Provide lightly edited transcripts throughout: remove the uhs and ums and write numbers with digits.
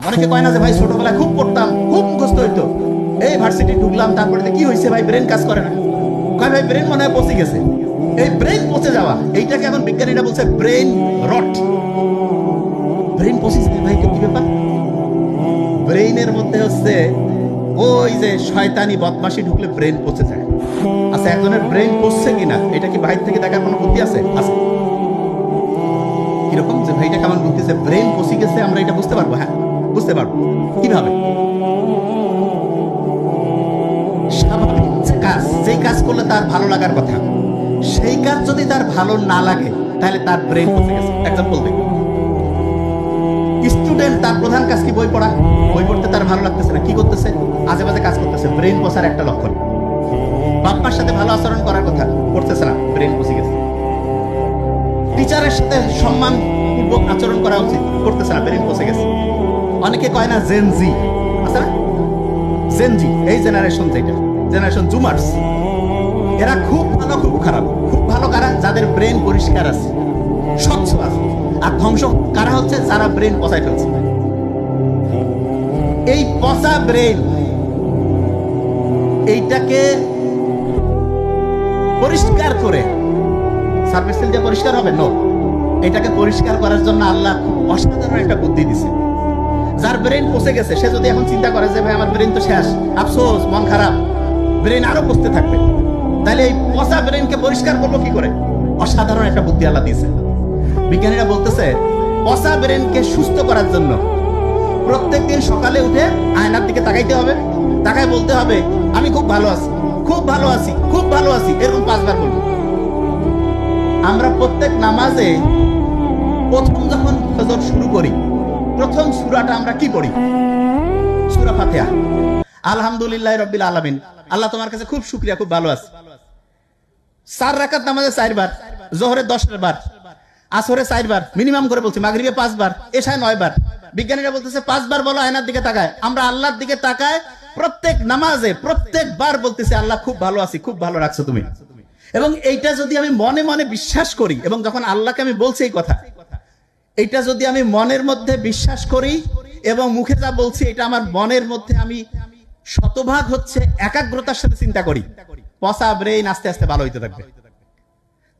অনেকে কয় না যে ভাই ছোটবেলায় খুব পড়তাম, খুব মুখস্থ হইতো, এই ভার্সিটি ঢুকলাম, তারপরে কি হয়েছে ভাই, ব্রেন কাজ করে না। কয় ভাই ব্রেন মনে হয় পচে গেছে। এই ব্রেন পচে যাওয়া, এইটাকে এখন বিজ্ঞানীরা বলছে ব্রেন রট। ব্রেন পচে যায় ভাই, কি ব্যাপার? ব্রেইনের মধ্যে হচ্ছে ওই যে শয়তানি বদমাশি ঢুকলে ব্রেন পচে যায়। আচ্ছা, একজনের ব্রেন পচছে কিনা এটা কি বাইরে থেকে দেখার কোনো বুদ্ধি আছে? আছে। কিরকম যে ভাইটা কেমন বুঝতেছে, ব্রেন পচে গেছে, আমরা এটা বুঝতে পারবো? হ্যাঁ বুঝতে পারবো। কিভাবে? স্বাভাবিক যে কাজ, যেই কাজ করলে তার ভালো লাগার কথা, সেই কাজ যদি তার ভালো না লাগে তাহলে তার ব্রেন পচে গেছে। এক্সাম্পল দেখো, স্টুডেন্ট তার প্রধান কাজ কি বই পড়া, বই পড়তে তার ভালো লাগতেছে না, কি করতেছে? আজে বাজে কাজ করতেছে, ব্রেন পচার একটা লক্ষণ। বাপ্পার সাথে ভালো আচরণ করার কথা, করতেছে না, ব্রেন পচে গেছে। টিচারের সাথে সম্মান পূর্বক আচরণ করা উচিত, করতেছে না, ব্রেন পচে গেছে। অনেকে কয় না জেনজি আছে না, জেনজি এই জেনারেশন, যেটা জেনারেশন জুমার্স, এরা খুব ভালো খুব খারাপ। খুব ভালো কারা? যাদের ব্রেন পরিষ্কার আছে, স্বচ্ছ আছে। আর ধ্বংস কারা হচ্ছে? যারা ব্রেন পচাই ফেলছে। এই পচা ব্রেন, এইটাকে পরিষ্কার করে সার্ভিস দিয়ে পরিষ্কার হবে? নো। এটাকে পরিষ্কার করার জন্য আল্লাহ খুব অসাধারণ একটা বুদ্ধি দিছে। যার ব্রেন পচে গেছে সে যদি এখন চিন্তা করে যে ভাই আমার ব্রেন তো শেষ, আফসোস, মন খারাপ, ব্রেন আরো পচতে থাকবে, তাহলে এই পচা ব্রেনকে পরিষ্কার করবো কি করে? অসাধারণ একটা বুদ্ধি আল্লাহ দিয়েছে। বিজ্ঞানীরা বলতেছে পচা ব্রেনকে সুস্থ করার জন্য প্রত্যেকদিন সকালে উঠে আয়নার দিকে তাকাইতে হবে, তাকায় বলতে হবে আমি খুব ভালো আছি, খুব ভালো আছি, খুব ভালো আছি, এরকম 5 বার বলবো। আমরা প্রত্যেক নামাজে প্রথম যখন ফজর শুরু করি, প্রথম সূরাটা আমরা কি পড়ি? সূরা ফাতিহা। আলহামদুলিল্লাহি রাব্বিল আলামিন, আল্লাহ তোমার কাছে খুব শুকরিয়া, খুব ভালো আছি। 4 রাকাত নামাজে 4 বার, যোহরে 10 বার, আসরে 4 বার, মিনিমাম করে বলছি, মাগরিবে 5 বার, এশায় 9 বার। বিজ্ঞানীরা বলতেছে 5 বার বলো, আয়নার দিকে তাকায়। আমরা আল্লাহর দিকে তাকায় প্রত্যেক নামাজে প্রত্যেকবার বলতেছি আল্লাহ খুব ভালো আছি, খুব ভালো রাখছো তুমি। এবং এইটা যদি আমি মনে মনে বিশ্বাস করি, এবং যখন আল্লাহকে আমি বলছি এই কথা, এইটা যদি আমি মনের মধ্যে বিশ্বাস করি এবং মুখে যা বলছি এটা আমার মনের মধ্যে আমি শতভাগ হচ্ছে একাগ্রতার সাথে চিন্তা করি, পচা ব্রেইন আস্তে আস্তে ভালো হইতে থাকবে।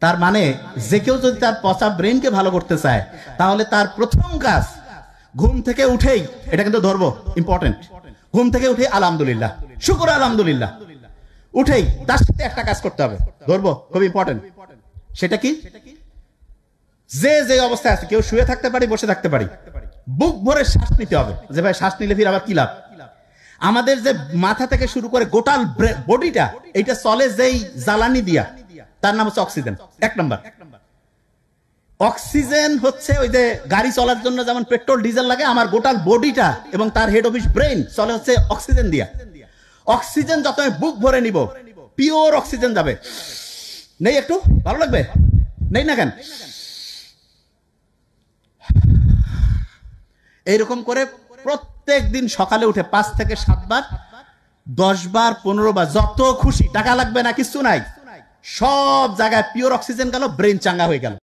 তার মানে যে কেউ যদি তার পচা ব্রেইনকে ভালো করতে চায়, তাহলে তার প্রথম কাজ ঘুম থেকে উঠেই, এটা কিন্তু ধরবো, ইম্পর্টেন্ট, ঘুম থেকে উঠে আলহামদুলিল্লাহ, শুকর আলহামদুলিল্লাহ, উঠেই তার সাথে একটা কাজ করতে হবে, ধরবো, খুব ইম্পর্টেন্ট। সেটা কি? যে যে অবস্থায় আছে, কেউ শুয়ে থাকতে পারি, বসে থাকতে পারি, বুক ভরে শ্বাস নিতে হবে। যে ভাই শ্বাস নিলে ফির আবার কি লাভ? আমাদের যে মাথা থেকে শুরু করে গোটাল বডিটা, এইটা চলে যেই জ্বালানি দিয়া, তার নাম হচ্ছে অক্সিজেন। 1 নাম্বার অক্সিজেন হচ্ছে ওই যে গাড়ি চলার জন্য যেমন পেট্রোল ডিজেল লাগে, আমার গোটাল বডিটা এবং তার হেড অফিস ব্রেইন চলে হচ্ছে অক্সিজেন দিয়া। অক্সিজেন যত আমি বুক ভরে নিব, পিওর অক্সিজেন যাবে। নেই একটু ভালো লাগবে? নেই না কেন? এইরকম করে প্রত্যেক দিন সকালে উঠে 5 থেকে 7 বার, 10 বার, 15 বার, যত খুশি, টাকা লাগবে না, কিছু নাই, সব জায়গায় পিওর অক্সিজেন গেল, ব্রেন চাঙ্গা হয়ে গেল।